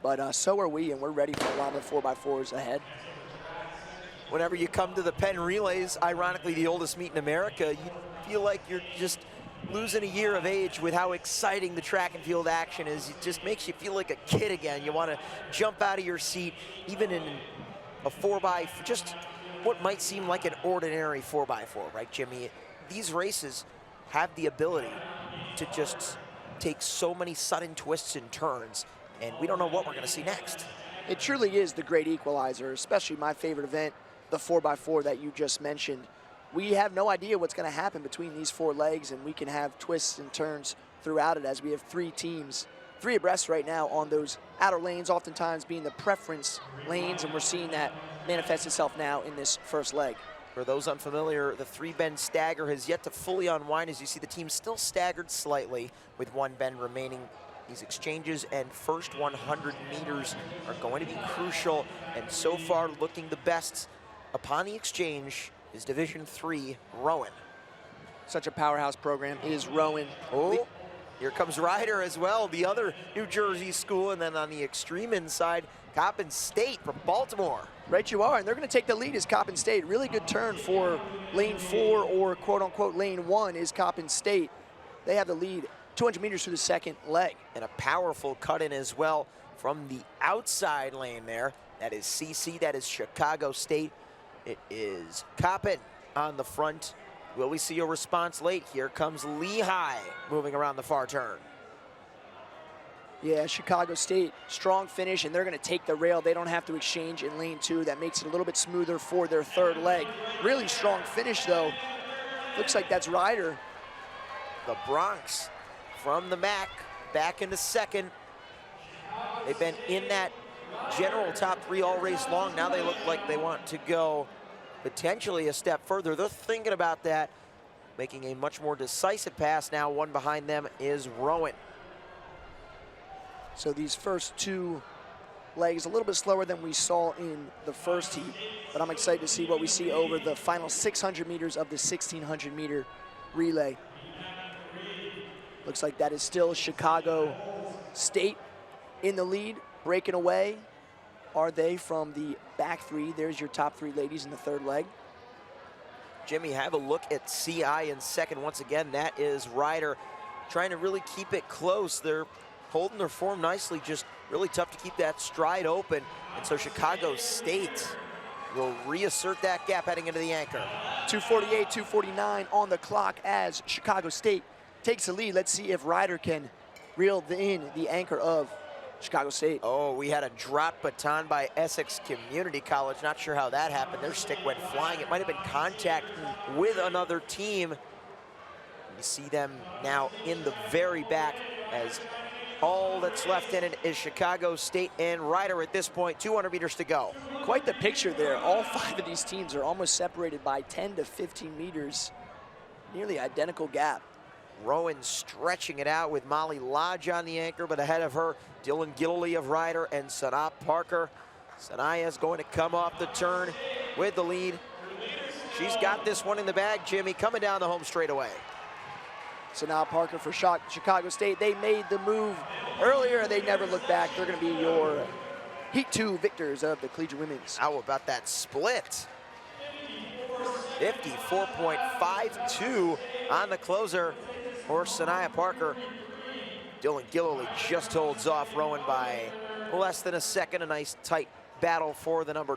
But so are we, and we're ready for a lot of the 4x4s ahead. Whenever you come to the Penn Relays, ironically the oldest meet in America, you feel like you're just losing a year of age with how exciting the track and field action is. It just makes you feel like a kid again. You want to jump out of your seat, even in a 4x4, just what might seem like an ordinary 4x4, right, Jimmy? These races have the ability to just take so many sudden twists and turns, and we don't know what we're going to see next. It truly is the great equalizer, especially my favorite event, the 4x4 that you just mentioned. We have no idea what's going to happen between these 4 legs, and we can have twists and turns throughout it as we have 3 teams, 3 abreast right now on those outer lanes, oftentimes being the preference lanes, and we're seeing that manifest itself now in this first leg. For those unfamiliar, the 3-bend stagger has yet to fully unwind. As you see, the team still staggered slightly with 1 bend remaining. These exchanges and first 100 meters are going to be crucial, and so far looking the best upon the exchange is Division III, Rowan. Such a powerhouse program is Rowan. Oh, here comes Ryder as well, the other New Jersey school, and then on the extreme inside, Coppin State from Baltimore. Right you are, and they're going to take the lead as Coppin State. Really good turn for lane 4, or quote-unquote lane 1 is Coppin State. They have the lead 200 meters through the second leg. And a powerful cut in as well from the outside lane there. That is CC, that is Chicago State. It is Coppin on the front. Will we see a response late? Here comes Lehigh moving around the far turn. Yeah, Chicago State, strong finish, and they're going to take the rail. They don't have to exchange in lane 2. That makes it a little bit smoother for their third leg. Really strong finish, though. Looks like that's Ryder. The Bronx from the MAC back into second. They've been in that general top 3 all race long. Now they look like they want to go potentially a step further. They're thinking about that, making a much more decisive pass now. One behind them is Rowan. So these first 2 legs a little bit slower than we saw in the first heat, but I'm excited to see what we see over the final 600 meters of the 1600 meter relay. Looks like that is still Chicago State in the lead, breaking away. Are they from the back 3? There's your top 3 ladies in the third leg. Jimmy, have a look at CI in second. Once again, that is Ryder trying to really keep it close. They're holding their form nicely, just really tough to keep that stride open. And so Chicago State will reassert that gap heading into the anchor. 2:48, 2:49 on the clock as Chicago State takes the lead. Let's see if Ryder can reel in the anchor of Chicago State. Oh, we had a drop baton by Essex Community College. Not sure how that happened. Their stick went flying. It might have been contact with another team. You see them now in the very back as all that's left in it is Chicago State and Ryder at this point. 200 meters to go. Quite the picture there. All 5 of these teams are almost separated by 10 to 15 meters. Nearly identical gap. Rowan stretching it out with Molly Lodge on the anchor, but ahead of her, Dylan Gilley of Ryder and Sanaa Parker. Sanaya's going to come off the turn with the lead. She's got this one in the bag, Jimmy, coming down the home straightaway. Sanaa Parker for Chicago State. They made the move earlier, and they never looked back. They're going to be your Heat 2 victors of the collegiate women's. How about that split? 54.52 on the closer for Sanaa Parker. Dylan Gilley just holds off Rowan by less than a second. A nice tight battle for the number